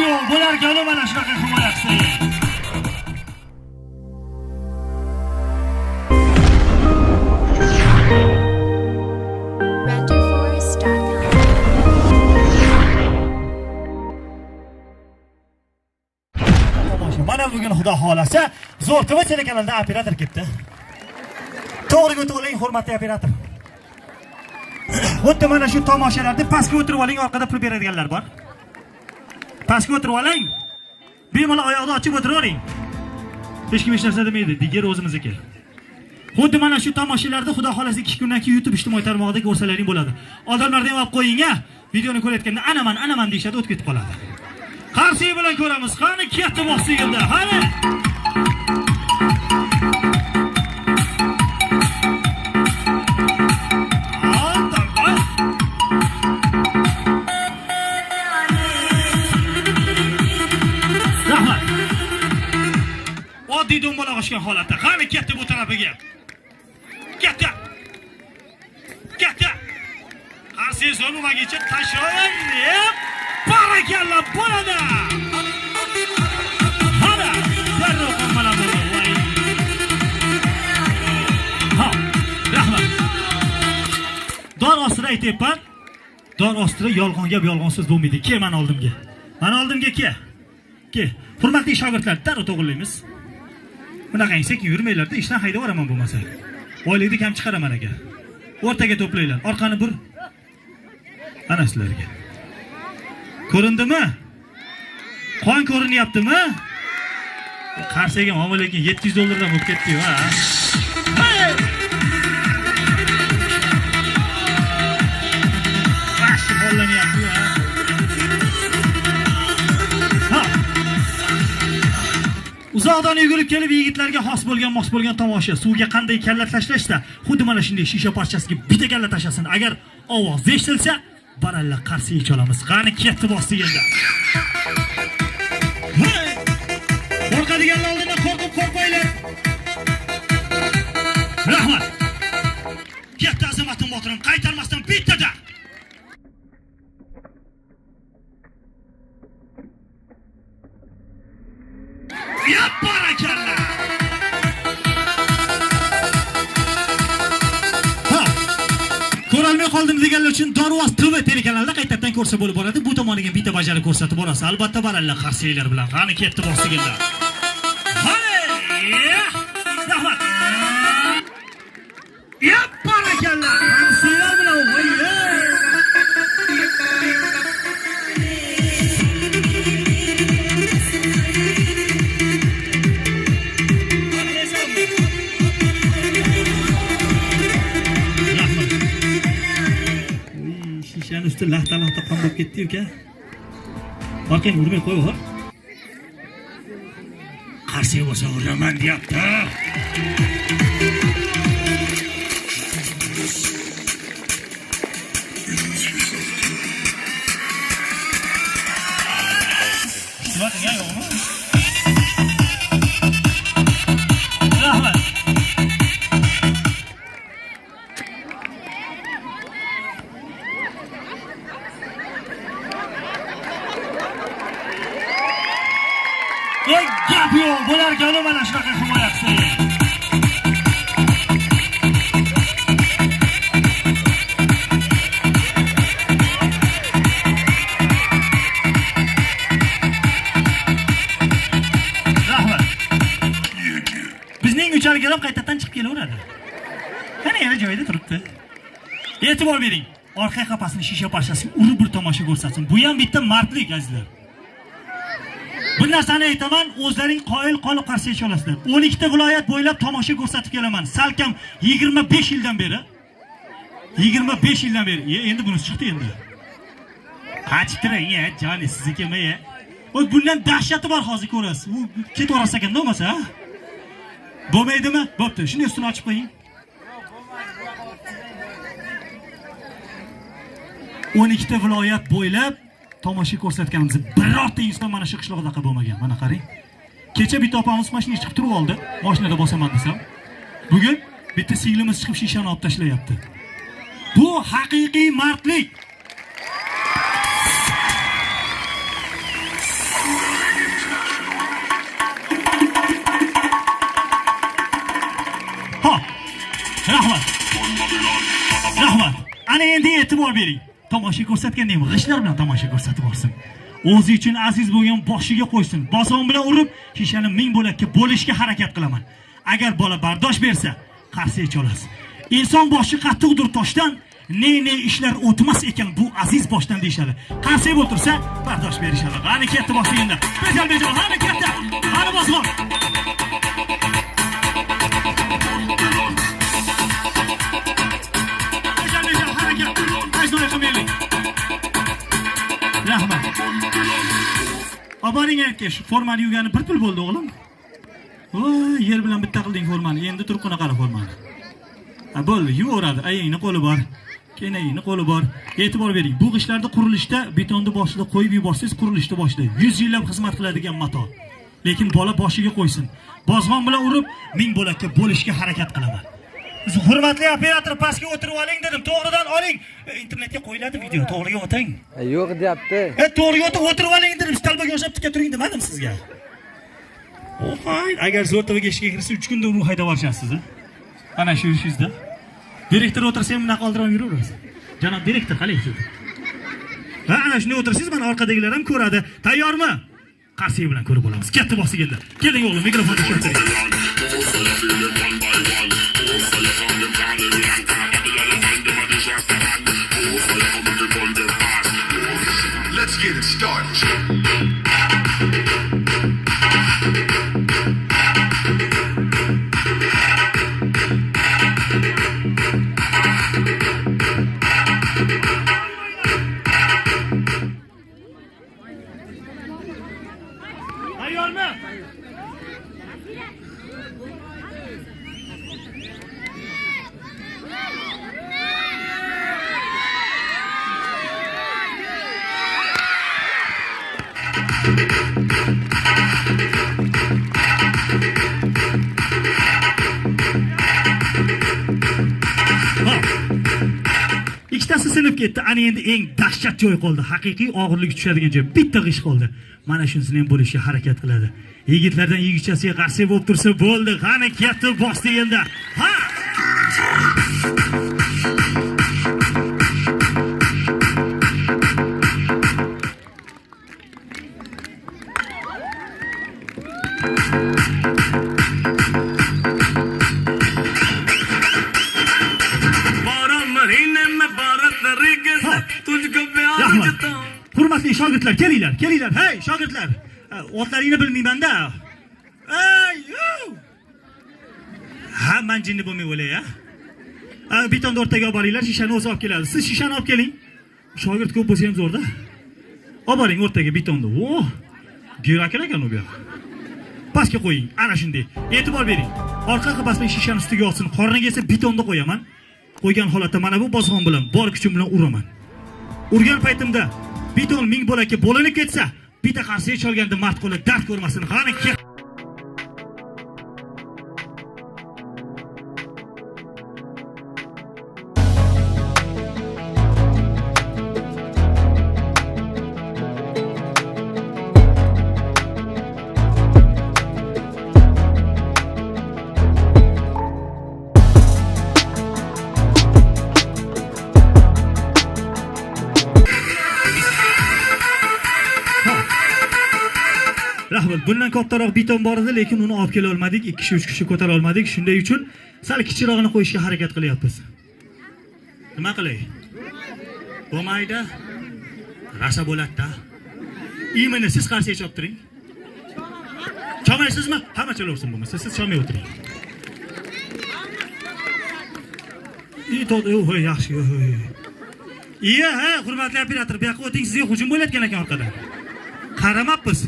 yo'q, bo'larkan mana shunaqa himoya qilsangiz. Mana bugun xudo xolasa Zo'r TV telekanalida operator ketdi. To'g'riga to'g'ri hurmatli operator. Xuddi mana shu tomoshalarda pastga o'tirib oling, orqada pul beradiganlar bor. Pastga o'tirib oling. Bemalol oyoqni ochib o'tiravering. Hech kim hech narsa demaydi, diger o'zimizniki. Xuddi mana shu tomoshalarda xudo xolasa 2 kundan keyin YouTube ijtimoiy tarmog'ida ko'rsalaring bo'ladi. Odamlarga ham olib qo'ying-a, videoni ko'rayotganda anaman deyshadi, o'tib ketib qoladi. Qarshi bilan ko'ramiz. Qani katta boqsiganda, qani. Rahmat. Oddiy do'mbola oshgan holatda. Qani katta bu tarafiga. Katta. Katta. Qarshi zo'rmagicha tashlaying deb barakalla bo'ladi. Hada, darrov qolmalar bo'ldi. Ha, rahmat. Dor ostida aytayapman. Dor ostida yolg'on gap, yolg'on so'z bo'lmaydi. Kel mana oldimga. Mana oldimga kel. Kel. Hurmatli shogirdlar, darrov to'g'rilaymiz. Bunaqangi sekin yurmanglar-da, ishdan haydab yuboraman bo'lmasa. Oylikni kam chiqaraman aka. O'rtaga to'playlar. Orqani bir ana sizlarga. Ko'rindimi? Qon ko'rinyaptimi? Qarsaga omma lekin $700 dan bo'lib ketdi-yu, ha. Yaxshi qo'llanyapti, ha. Uzoqdan yugurib kelib yigitlarga xos bo'lgan tomosha. Suvga qanday kalla tashlashda, xuddi mana shunday shisha parchasiga bitta kalla tashlasin. Agar ovoz eshitilsa, baralla qarsiga olamiz. Qani ketdi bostiganda. Qo'rqadiganlar oldida qo'rqmanglar. Rahmat. Katta azamatni motorim qaytarmasdan bittada. Ya barakalla. Ko'rolmay qoldim deganlar uchun Dorvoz TV telekanalida qaytadan ko'rsa bo'lib boradi. Bu tomoniga bitta bajarib ko'rsatib borasiz. Albatta baralla qarsiylar bilan. Qani ketdi bostiganda. Hali! Rahmat. Ya barakalla. Qarsiylar bilan voyye. Shishaning usti lahta qon bo'lib ketdi-yu aka. Orqang urmay qo'y-a. Qarsiga bo'lsa uraman deyapti. Ishlating yo'qmi? Rahmat. Gap yo'q, bo'larkan mana shunaqa himoya qilsangiz. Rahmat. Bizning uchalgalar ham qaytadan chiqib kelaveradi. Qani yana joyida turibdi. E'tibor bering. Orqa qafasini shisha parchasiga urib bir tomosha ko'rsatsin. Bu ham bitta mardlik azizlar. Bu narsani aytaman, o'zlaring qoyil qolib qarshi olasizlar. 12 ta viloyat bo'ylab tomosha ko'rsatib kelaman. Salkam 25 yildan beri. 25 yildan beri. Endi bunisi chiqdi endi. Qachtirang, joni siznikimi? O'z bundan dahshati bor hozir ko'rasiz. U ketaverasiz ekanda bo'lmasa, ha? Bo'lmaydimi? Bo'pti, shuni ustini ochib qo'ying. 12 ta viloyat bo'ylab tomosha ko'rsatganmiz. Birorta inson mana shu qishloqda bo'lmagan. Mana qarang. Kecha bitta opamiz mashina chiqib turib oldi. Mashinada bosaman desam. Bugun bitta singlimiz chiqib shishani olib tashlayapti. Bu haqiqiy mardlik. Rahmat. Ana endi e'tibor bering. Tomosha ko'rsatgandek g'ishlar bilan tomosha ko'rsatib borsin. O'zi uchun aziz bo'lgan boshiga qo'ysin. Boson bilan urib, shishani ming bo'lakka bo'lishga harakat qilaman. Agar bola bardosh bersa, qarsiga cholasiz. Inson boshi qattiqdir toshdan, ne ishlar o'tmas ekan bu aziz boshdan deyishadi. Qarsiga o'tirsa, bardosh berishadi. Qani katta boshliganda. Bejon, qani katta. Qani boson. Rahmat. Oboring aytga shu formani yuvgani bir pul bo'ldi o'g'lim. Voy, yer bilan bitta qilding formani. Endi turqini qara formani. Bo'ldi, yuvoradi. Ayingni qo'li bor. Kenayingni qo'li bor. E'tibor bering. Bu g'ishlarda qurilishda betonni boshida qo'yib yuborsangiz, qurilishda boshida 100 yillab xizmat qiladigan mato. Lekin bola boshiga qo'ysin. Bozg'on bilan urib, ming bo'lakka bo'lishga harakat qilaman. Hurmatli operator, pastga o'tirib oling dedim. To'g'ridan oling. Internetga qo'yiladi video. To'g'riga o'ting. Yo'q deyapti. To'g'riga o'tirib oling dedim. Stalbaga o'xshab tikka turing demadim sizga. O'hay, agar zo'rtavaga ishga kirsa 3 kunda uni haydab olishasiz, a? Ana shu ishingizda. Direktor o'tirsa ham bunaqa oldirib yuraverasiz. Janob direktor, qalay siz? Ha, ana shuni o'tirsangiz, mana orqadagilar ham ko'radi. Tayyormi? Qarsiy bilan ko'rib olamiz. Katta bosingizda. Keling o'g'lim, mikrofonni tushirtiring. Let's get it started. Tayyormi? Ikkitasi sinib ketdi. Ana endi eng dahshat joy qoldi. Haqiqiy og'irlik tushadigan joy. Bitta g'ish qoldi. Mana shunisini ham bo'lishga harakat qiladi. Yigitlardan yigitchasiga qarshi bo'lib tursa bo'ldi. Qani katta bosh deganda. Ha! Hurmatli shogirdlar, kelinglar. Hey, shogirdlar. Otlaringni bilmayman-da. Ey! Ha, men jinni bo'lmay o'lay, ha? Betonni o'rtaga olib boringlar, shishani o'zi olib keladi. Siz shishani olib keling. Shogird ko'p bo'lsa ham zo'rda. Olib boring o'rtaga betonni. Voh! Gyurak ekan u bu yoq. Pastga qo'ying. Ana shunday. E'tibor bering. Orqa qafasning shishani ustiga olsin. Qorniga esa betonni qo'yaman. Qo'ygan holatda mana bu bozg'on bilan, bor kuchim bilan uraman. Urgan paytimda beton ming bo'lakka bo'linib ketsa, bitta qarsiga cholganda mard qo'li dard ko'rmasin. Qani rahmat, bundan kattaroq beton bor edi, lekin uni olib kela olmadik. 2-3 kishi ko'tara olmadik. Shunday uchun sal kichirog'ini qo'yishga harakat qilyapmiz. Nima qilay? Bo'lmaydi. Rasa bo'ladi-da. Imini siz qarsiga chop turing. Chomaysizmi? Hamma chalaversin bo'lmasa, siz chomay o'tiring. Yaxshi. Iya, hurmatli operator, bu yoqqa o'ting, sizga hujum bo'layotgan ekan orqadan. Qaramabmiz.